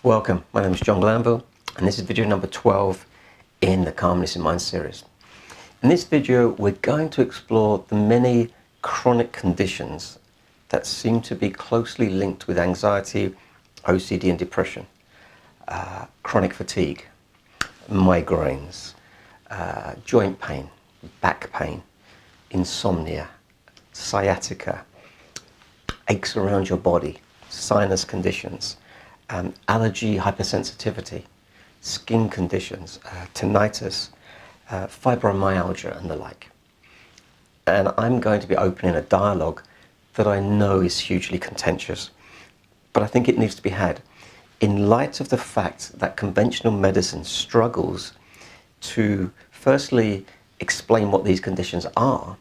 Welcome, my name is John Glanville and this is video number 12 in the Calmness in Mind series. In this video we're going to explore the many chronic conditions that seem to be closely linked with anxiety, OCD and depression. Chronic fatigue, migraines, joint pain, back pain, insomnia, sciatica, aches around your body, sinus conditions, allergy, hypersensitivity, skin conditions, tinnitus, fibromyalgia and the like. And I'm going to be opening a dialogue that I know is hugely contentious, but I think it needs to be had in light of the fact that conventional medicine struggles to firstly explain what these conditions are,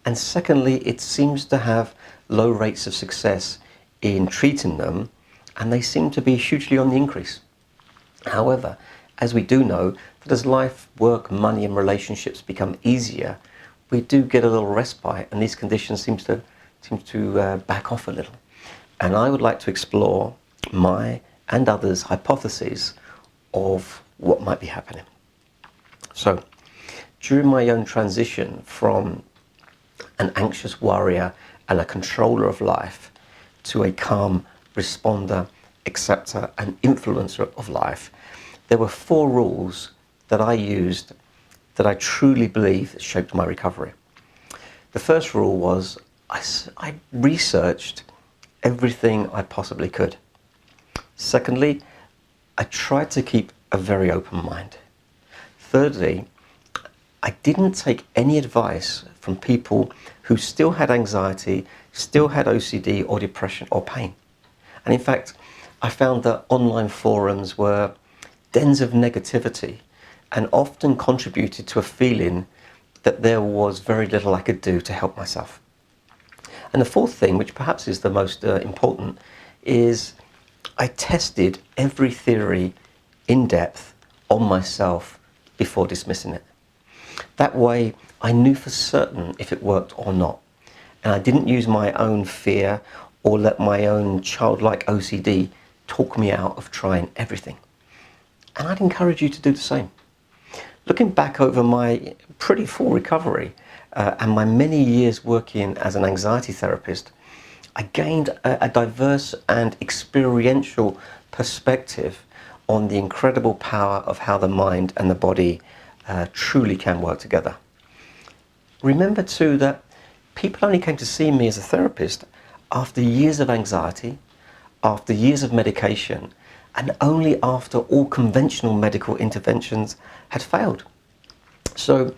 and secondly it seems to have low rates of success in treating them, and they seem to be hugely on the increase. However, as we do know, that as life, work, money and relationships become easier, we do get a little respite and these conditions seem to back off a little. And I would like to explore my and others' hypotheses of what might be happening. So, during my own transition from an anxious worrier and a controller of life to a calm responder, acceptor and influencer of life, there were 4 rules that I used that I truly believe shaped my recovery. The first rule was I researched everything I possibly could. Secondly, I tried to keep a very open mind. Thirdly, I didn't take any advice from people who still had anxiety, still had OCD or depression or pain. And in fact, I found that online forums were dens of negativity and often contributed to a feeling that there was very little I could do to help myself. And the fourth thing, which perhaps is the most important, is I tested every theory in depth on myself before dismissing it. That way I knew for certain if it worked or not. And I didn't use my own fear or let my own childlike OCD talk me out of trying everything. And I'd encourage you to do the same. Looking back over my pretty full recovery and my many years working as an anxiety therapist, I gained a diverse and experiential perspective on the incredible power of how the mind and the body truly can work together. Remember too that people only came to see me as a therapist after years of anxiety, after years of medication, and only after all conventional medical interventions had failed. So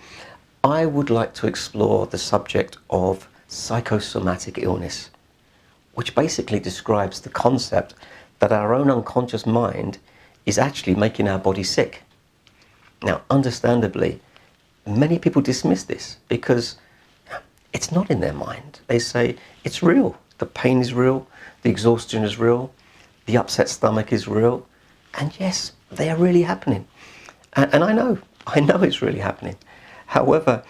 I would like to explore the subject of psychosomatic illness, which basically describes the concept that our own unconscious mind is actually making our body sick. Now, understandably, many people dismiss this because it's not in their mind. They say it's real. The pain is real, the exhaustion is real, the upset stomach is real, and yes, they are really happening. And I know it's really happening. However,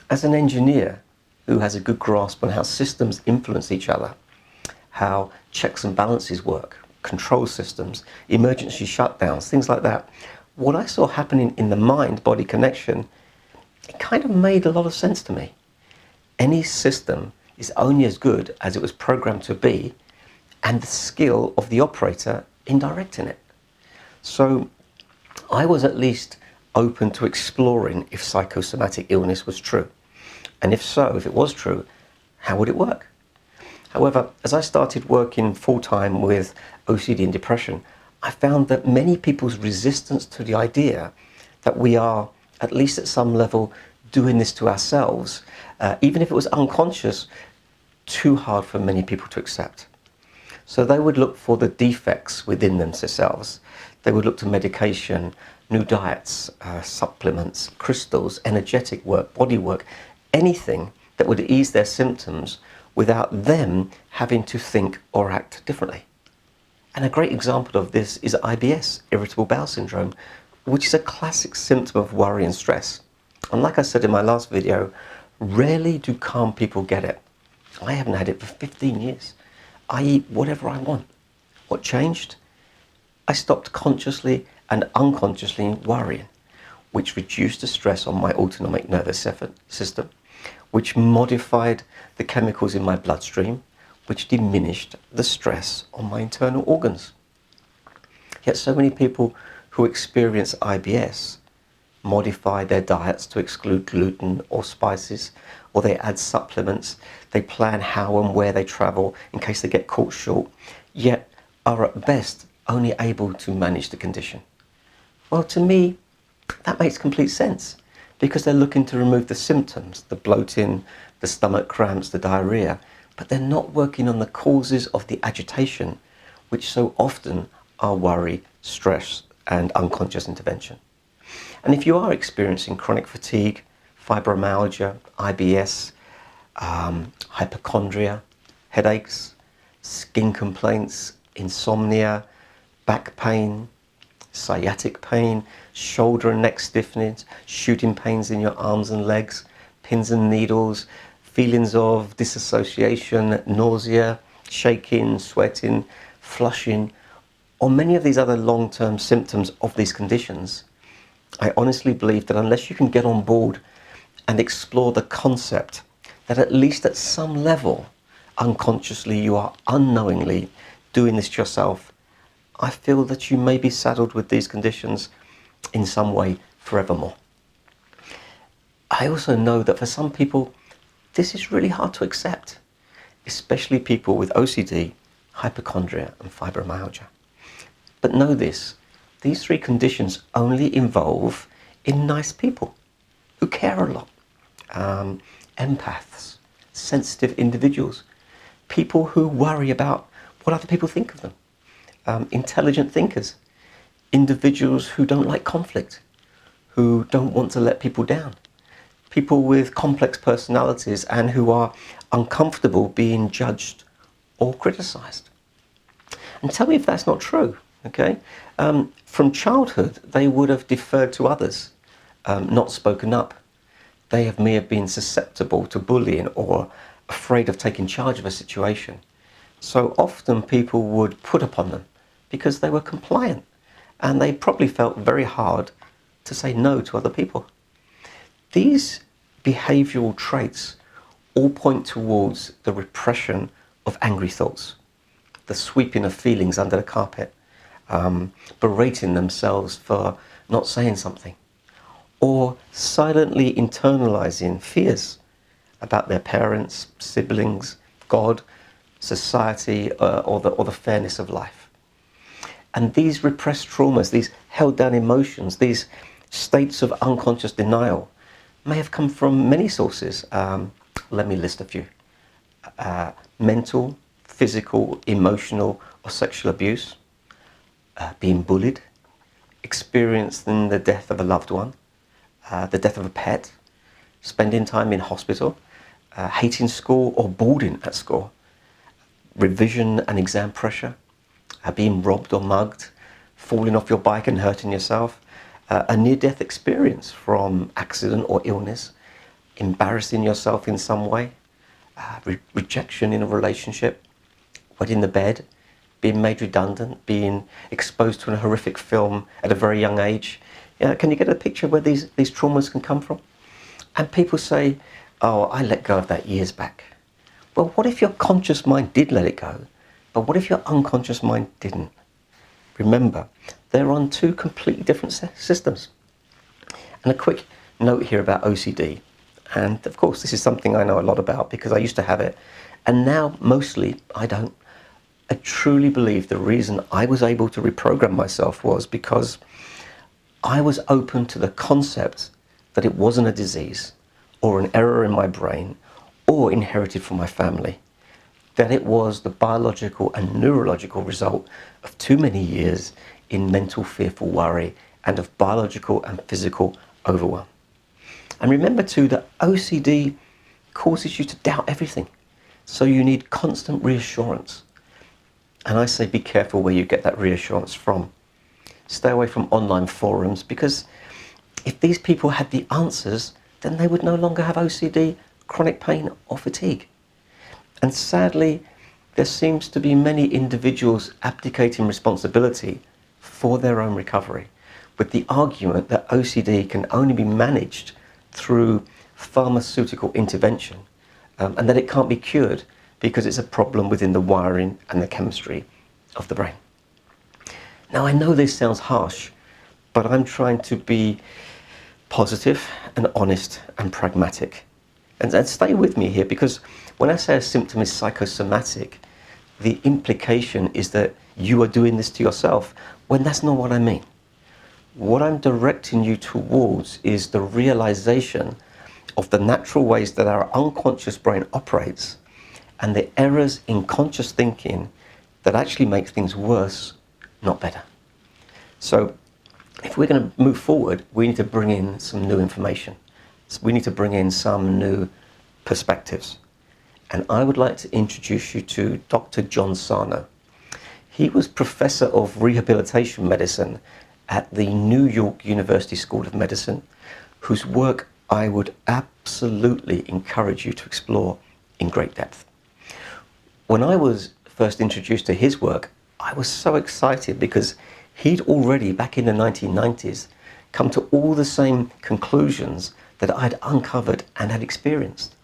as an engineer who has a good grasp on how systems influence each other, how checks and balances work, control systems, emergency shutdowns, things like that, what I saw happening in the mind-body connection, it kind of made a lot of sense to me. Any system is only as good as it was programmed to be, and the skill of the operator in directing it. So I was at least open to exploring if psychosomatic illness was true. And if so, if it was true, how would it work? However, as I started working full-time with OCD and depression, I found that many people's resistance to the idea that we are, at least at some level, doing this to ourselves, even if it was unconscious, too hard for many people to accept. So they would look for the defects within themselves. They would look to medication, new diets, supplements, crystals, energetic work, body work, anything that would ease their symptoms without them having to think or act differently. And a great example of this is IBS, irritable bowel syndrome, which is a classic symptom of worry and stress. And like I said in my last video, rarely do calm people get it. I haven't had it for 15 years. I eat whatever I want. What changed? I stopped consciously and unconsciously worrying, which reduced the stress on my autonomic nervous system, which modified the chemicals in my bloodstream, which diminished the stress on my internal organs. Yet so many people who experience IBS modify their diets to exclude gluten or spices, or they add supplements, they plan how and where they travel in case they get caught short, yet are at best only able to manage the condition. Well, to me, that makes complete sense, because they're looking to remove the symptoms, the bloating, the stomach cramps, the diarrhea, but they're not working on the causes of the agitation, which so often are worry, stress, and unconscious intervention. And if you are experiencing chronic fatigue, fibromyalgia, IBS, hypochondria, headaches, skin complaints, insomnia, back pain, sciatic pain, shoulder and neck stiffness, shooting pains in your arms and legs, pins and needles, feelings of disassociation, nausea, shaking, sweating, flushing, or many of these other long-term symptoms of these conditions, I honestly believe that unless you can get on board and explore the concept that at least at some level, unconsciously, you are unknowingly doing this to yourself, I feel that you may be saddled with these conditions in some way forevermore. I also know that for some people, this is really hard to accept, especially people with OCD, hypochondria, and fibromyalgia. But know this, these three conditions only involve in nice people who care a lot, empaths, sensitive individuals, people who worry about what other people think of them, intelligent thinkers, individuals who don't like conflict, who don't want to let people down, people with complex personalities and who are uncomfortable being judged or criticized. And tell me if that's not true, okay? From childhood, they would have deferred to others, not spoken up. May have been susceptible to bullying or afraid of taking charge of a situation. So often people would put upon them because they were compliant, and they probably felt very hard to say no to other people. These behavioral traits all point towards the repression of angry thoughts, the sweeping of feelings under the carpet, berating themselves for not saying something, or silently internalizing fears about their parents, siblings, God, society, or the fairness of life. And these repressed traumas, these held down emotions, these states of unconscious denial may have come from many sources. Let me list a few. Mental, physical, emotional, or sexual abuse, being bullied, experiencing the death of a loved one, the death of a pet, spending time in hospital, hating school or boarding at school, revision and exam pressure, being robbed or mugged, falling off your bike and hurting yourself, a near-death experience from accident or illness, embarrassing yourself in some way, rejection in a relationship, wetting the bed, being made redundant, being exposed to a horrific film at a very young age. Can you get a picture of where these traumas can come from? And people say, oh, I let go of that years back. Well, what if your conscious mind did let it go? But what if your unconscious mind didn't? Remember, they're on two completely different systems. And a quick note here about OCD. And of course, this is something I know a lot about because I used to have it. And now, mostly, I don't. I truly believe the reason I was able to reprogram myself was because I was open to the concept that it wasn't a disease or an error in my brain or inherited from my family, that it was the biological and neurological result of too many years in mental fearful worry and of biological and physical overwhelm. And remember too that OCD causes you to doubt everything, so you need constant reassurance. And I say be careful where you get that reassurance from. Stay away from online forums, because if these people had the answers, then they would no longer have OCD, chronic pain or fatigue. And sadly, there seems to be many individuals abdicating responsibility for their own recovery, with the argument that OCD can only be managed through pharmaceutical intervention, and that it can't be cured because it's a problem within the wiring and the chemistry of the brain. Now, I know this sounds harsh, but I'm trying to be positive and honest and pragmatic. And stay with me here, because when I say a symptom is psychosomatic, the implication is that you are doing this to yourself, when that's not what I mean. What I'm directing you towards is the realization of the natural ways that our unconscious brain operates and the errors in conscious thinking that actually make things worse, not better. So if we're going to move forward, we need to bring in some new information. We need to bring in some new perspectives. And I would like to introduce you to Dr. John Sarno. He was professor of rehabilitation medicine at the New York University School of Medicine, whose work I would absolutely encourage you to explore in great depth. When I was first introduced to his work, I was so excited because he'd already, back in the 1990s, come to all the same conclusions that I'd uncovered and had experienced.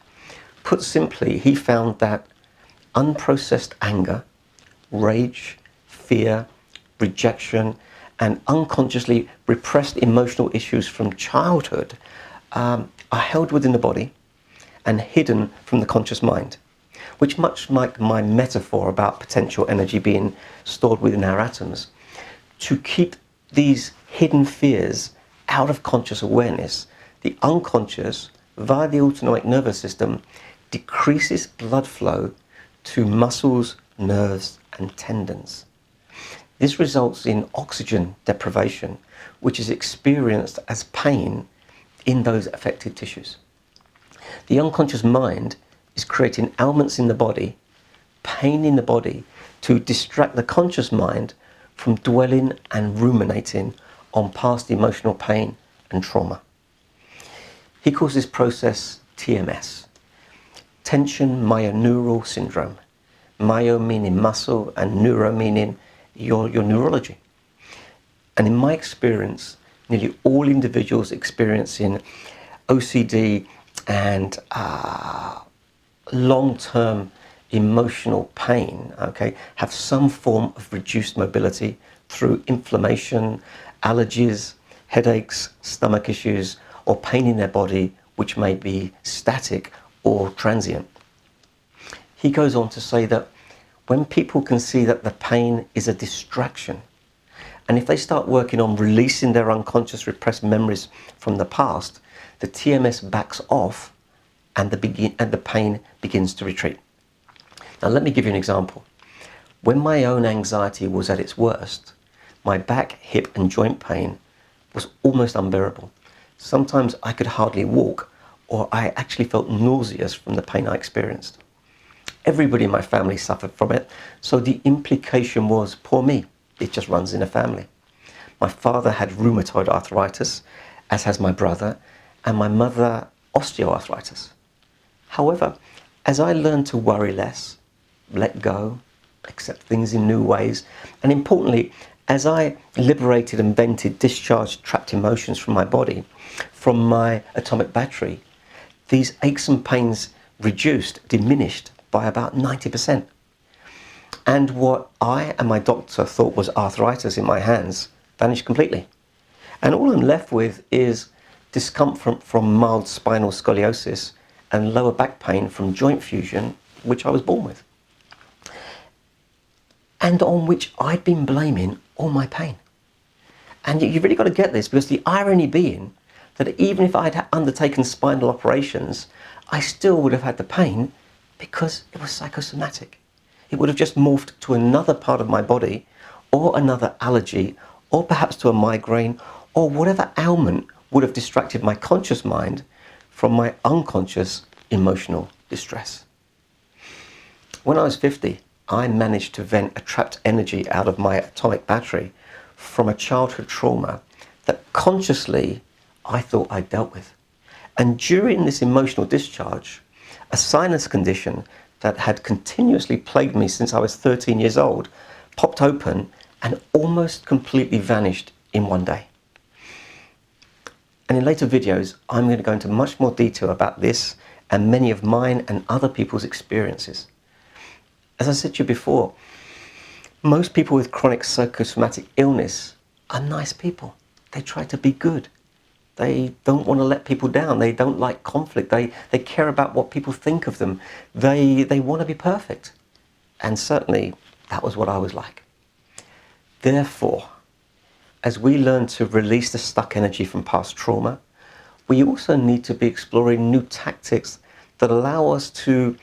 Put simply, he found that unprocessed anger, rage, fear, rejection, and unconsciously repressed emotional issues from childhood are held within the body and hidden from the conscious mind, which, much like my metaphor about potential energy being stored within our atoms, to keep these hidden fears out of conscious awareness, the unconscious, via the autonomic nervous system, decreases blood flow to muscles, nerves, and tendons. This results in oxygen deprivation, which is experienced as pain in those affected tissues. The unconscious mind is creating ailments in the body, pain in the body, to distract the conscious mind from dwelling and ruminating on past emotional pain and trauma. He calls this process TMS, tension myoneural syndrome. Myo meaning muscle and neuro meaning your neurology. And in my experience, nearly all individuals experiencing OCD and long-term emotional pain, have some form of reduced mobility through inflammation, allergies, headaches, stomach issues, or pain in their body, which may be static or transient. He goes on to say that when people can see that the pain is a distraction, and if they start working on releasing their unconscious repressed memories from the past, the TMS backs off and the pain begins to retreat. Now let me give you an example. When my own anxiety was at its worst, my back, hip and joint pain was almost unbearable. Sometimes I could hardly walk, or I actually felt nauseous from the pain I experienced. Everybody in my family suffered from it, so the implication was, poor me, it just runs in a family. My father had rheumatoid arthritis, as has my brother, and my mother osteoarthritis. However, as I learned to worry less, let go, accept things in new ways, and importantly, as I liberated and vented discharged trapped emotions from my body, from my atomic battery, these aches and pains diminished by about 90%. And what I and my doctor thought was arthritis in my hands vanished completely. And all I'm left with is discomfort from mild spinal scoliosis and lower back pain from joint fusion, which I was born with, and on which I'd been blaming all my pain. And you've really got to get this, because the irony being that even if I'd undertaken spinal operations, I still would have had the pain because it was psychosomatic. It would have just morphed to another part of my body, or another allergy, or perhaps to a migraine, or whatever ailment would have distracted my conscious mind from my unconscious emotional distress. When I was 50, I managed to vent a trapped energy out of my atomic battery from a childhood trauma that consciously I thought I'd dealt with. And during this emotional discharge, a sinus condition that had continuously plagued me since I was 13 years old popped open and almost completely vanished in one day. And in later videos, I'm going to go into much more detail about this and many of mine and other people's experiences. As I said to you before, most people with chronic psychosomatic illness are nice people. They try to be good. They don't want to let people down. They don't like conflict. They care about what people think of them. They want to be perfect. And certainly that was what I was like. Therefore, as we learn to release the stuck energy from past trauma, we also need to be exploring new tactics that allow us to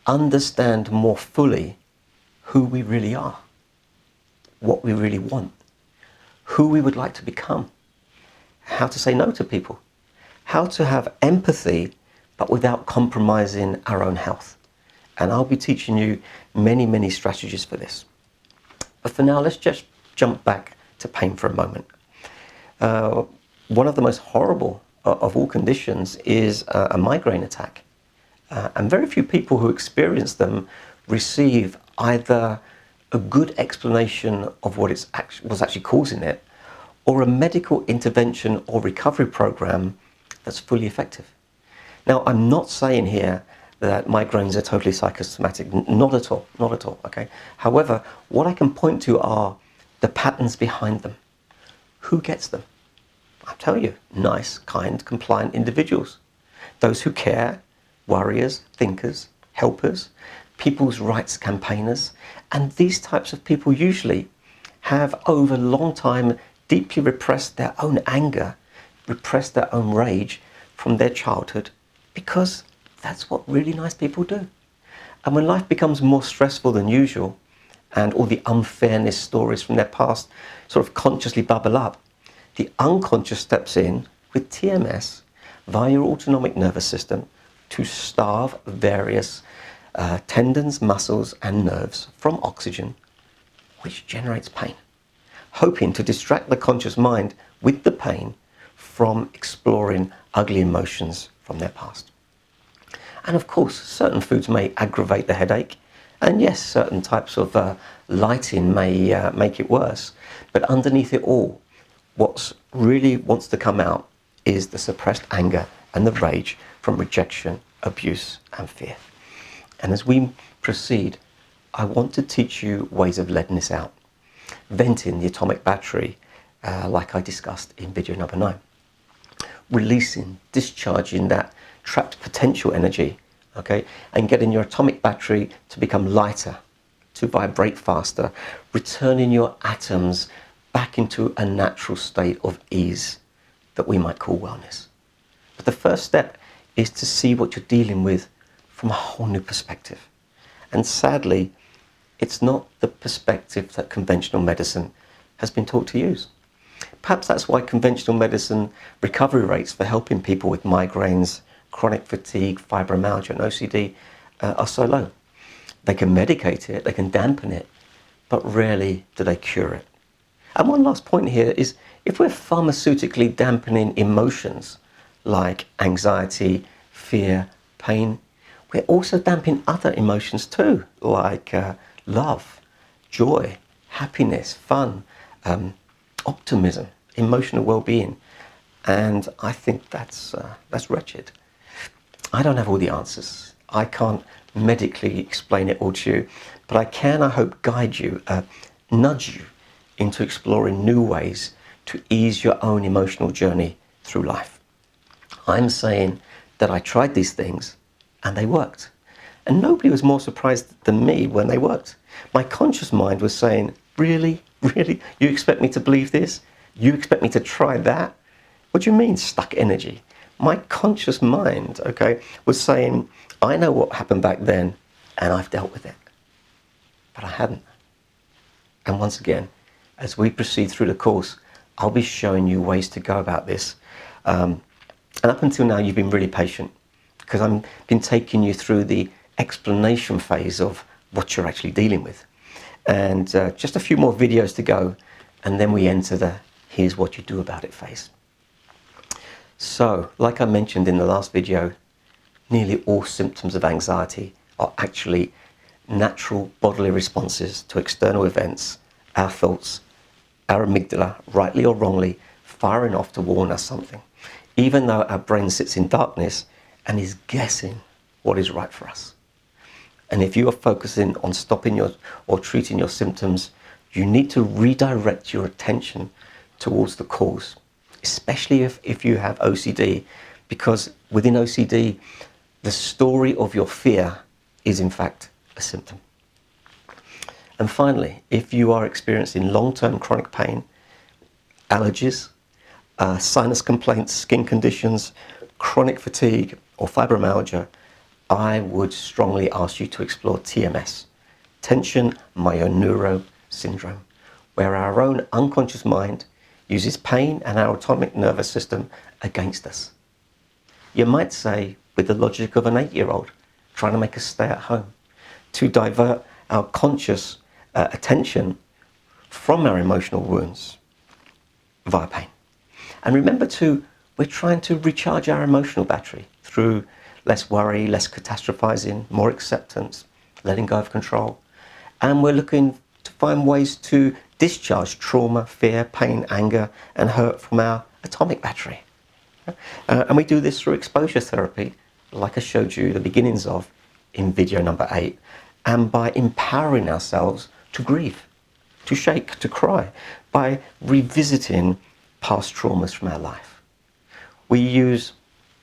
understand more fully who we really are, what we really want, who we would like to become, how to say no to people, how to have empathy but without compromising our own health. And I'll be teaching you many, many strategies for this. But for now, let's just jump back to pain for a moment. One of the most horrible of all conditions is a migraine attack. And very few people who experience them receive either a good explanation of what was actually causing it, or a medical intervention or recovery program that's fully effective. Now, I'm not saying here that migraines are totally psychosomatic, not at all, not at all, okay? However, what I can point to are the patterns behind them. Who gets them? I'll tell you, nice, kind, compliant individuals. Those who care, warriors, thinkers, helpers, people's rights campaigners, and these types of people usually have over a long time deeply repressed their own anger, repressed their own rage from their childhood, because that's what really nice people do. And when life becomes more stressful than usual, and all the unfairness stories from their past sort of consciously bubble up, the unconscious steps in with TMS via your autonomic nervous system to starve various tendons, muscles and nerves from oxygen, which generates pain, hoping to distract the conscious mind with the pain from exploring ugly emotions from their past. And of course, certain foods may aggravate the headache, and yes, certain types of lighting may make it worse, but underneath it all, what really wants to come out is the suppressed anger and the rage from rejection, abuse and fear. And as we proceed, I want to teach you ways of letting this out. Venting the atomic battery, like I discussed in video number 9. Releasing, discharging that trapped potential energy, okay, and getting your atomic battery to become lighter, to vibrate faster, returning your atoms back into a natural state of ease that we might call wellness. But the first step is to see what you're dealing with from a whole new perspective. And sadly, it's not the perspective that conventional medicine has been taught to use. Perhaps that's why conventional medicine recovery rates for helping people with migraines, chronic fatigue, fibromyalgia and OCD are so low. They can medicate it, they can dampen it, but rarely do they cure it. And one last point here is, if we're pharmaceutically dampening emotions like anxiety, fear, pain, we're also dampening other emotions too, like love, joy, happiness, fun, optimism, emotional well-being. And I think that's wretched. I don't have all the answers. I can't medically explain it all to you, but I can, I hope, guide you, nudge you into exploring new ways to ease your own emotional journey through life. I'm saying that I tried these things and they worked. And nobody was more surprised than me when they worked. My conscious mind was saying, really? Really? You expect me to believe this? You expect me to try that? What do you mean, stuck energy? My conscious mind, okay, was saying, I know what happened back then and I've dealt with it. But I hadn't. And once again, as we proceed through the course, I'll be showing you ways to go about this. And up until now, you've been really patient, because I've been taking you through the explanation phase of what you're actually dealing with. And just a few more videos to go, and then we enter the here's what you do about it phase. So, like I mentioned in the last video, nearly all symptoms of anxiety are actually natural bodily responses to external events our thoughts, our amygdala, rightly or wrongly, firing off to warn us something, even though our brain sits in darkness and is guessing what is right for us. And if you are focusing on stopping your or treating your symptoms, you need to redirect your attention towards the cause, especially if you have OCD, because within OCD, the story of your fear is in fact a symptom. And finally, if you are experiencing long-term chronic pain, allergies, sinus complaints, skin conditions, chronic fatigue, or fibromyalgia, I would strongly ask you to explore TMS, tension myoneural syndrome, where our own unconscious mind uses pain and our autonomic nervous system against us. You might say, with the logic of an 8-year-old trying to make us stay at home, to divert our conscious attention from our emotional wounds via pain. And remember too, we're trying to recharge our emotional battery through less worry, less catastrophizing, more acceptance, letting go of control. And we're looking to find ways to discharge trauma, fear, pain, anger, and hurt from our atomic battery. And we do this through exposure therapy, like I showed you the beginnings of in video number 8, and by empowering ourselves to grieve, to shake, to cry, by revisiting past traumas from our life. We use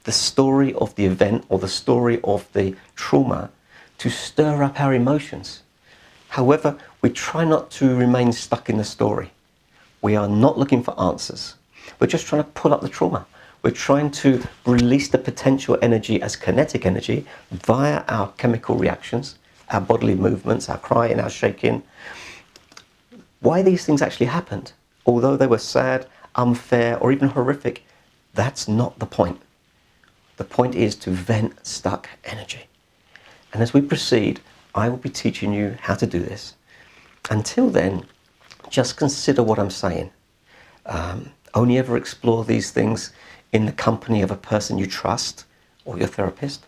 the story of the event or the story of the trauma to stir up our emotions. However, we try not to remain stuck in the story. We are not looking for answers. We're just trying to pull up the trauma. We're trying to release the potential energy as kinetic energy via our chemical reactions, our bodily movements, our crying, our shaking. Why these things actually happened, although they were sad, unfair, or even horrific, that's not the point. The point is to vent stuck energy. And as we proceed, I will be teaching you how to do this. Until then, just consider what I'm saying. Only ever explore these things in the company of a person you trust or your therapist.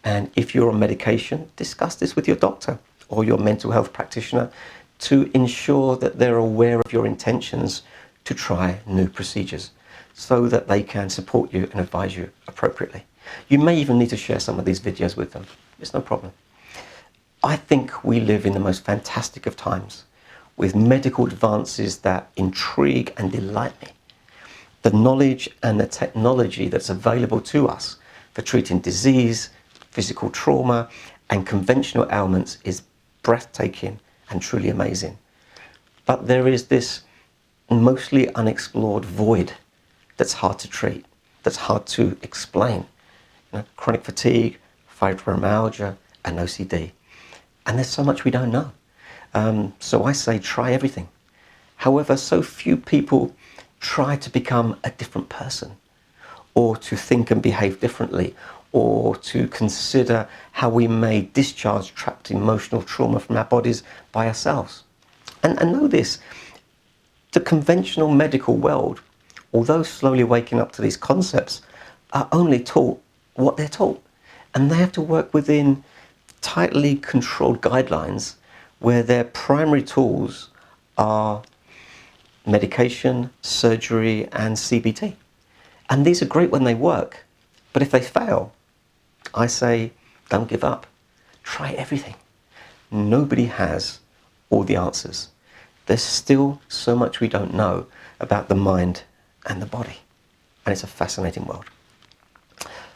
And if you're on medication, discuss this with your doctor or your mental health practitioner to ensure that they're aware of your intentions to try new procedures so that they can support you and advise you appropriately. You may even need to share some of these videos with them. It's no problem. I think we live in the most fantastic of times with medical advances that intrigue and delight me. The knowledge and the technology that's available to us for treating disease, physical trauma, and conventional ailments is breathtaking and truly amazing. But there is this mostly unexplored void that's hard to treat, that's hard to explain. Chronic fatigue, fibromyalgia, and OCD. And there's so much we don't know. So I say try everything. However, so few people try to become a different person, or to think and behave differently, or to consider how we may discharge trapped emotional trauma from our bodies by ourselves. And know this, the conventional medical world, although slowly waking up to these concepts, are only taught what they're taught. And they have to work within tightly controlled guidelines where their primary tools are medication, surgery, and CBT. And these are great when they work, but if they fail, I say, don't give up. Try everything. Nobody has all the answers. There's still so much we don't know about the mind and the body. And it's a fascinating world.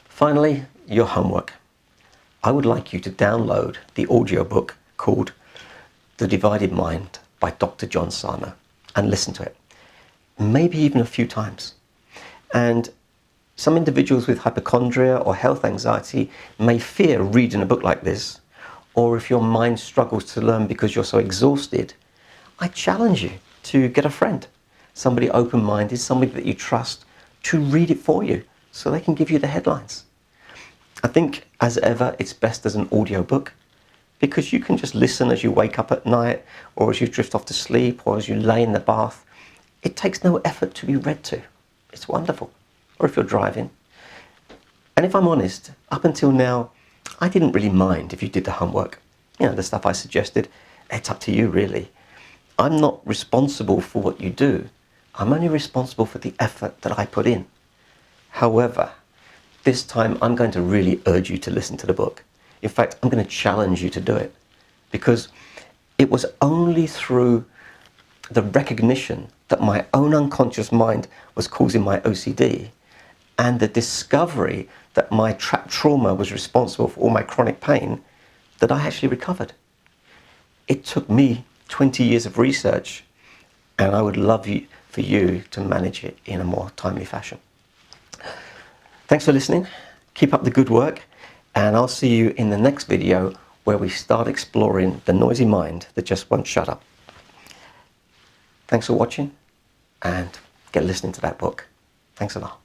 Finally, your homework. I would like you to download the audiobook called The Divided Mind by Dr. John Sarno and listen to it, maybe even a few times. And some individuals with hypochondria or health anxiety may fear reading a book like this, or if your mind struggles to learn because you're so exhausted, I challenge you to get a friend, somebody open-minded, somebody that you trust, to read it for you so they can give you the headlines. I think, as ever, it's best as an audiobook because you can just listen as you wake up at night, or as you drift off to sleep, or as you lay in the bath. It takes no effort to be read to. It's wonderful. Or if you're driving. And if I'm honest, up until now, I didn't really mind if you did the homework. The stuff I suggested, it's up to you really. I'm not responsible for what you do. I'm only responsible for the effort that I put in. However, this time I'm going to really urge you to listen to the book. In fact, I'm going to challenge you to do it, because it was only through the recognition that my own unconscious mind was causing my OCD, and the discovery that my trapped trauma was responsible for all my chronic pain, that I actually recovered. It took me 20 years of research, and I would love for you to manage it in a more timely fashion. Thanks for listening. Keep up the good work, and I'll see you in the next video where we start exploring the noisy mind that just won't shut up. Thanks for watching, and get listening to that book. Thanks a lot.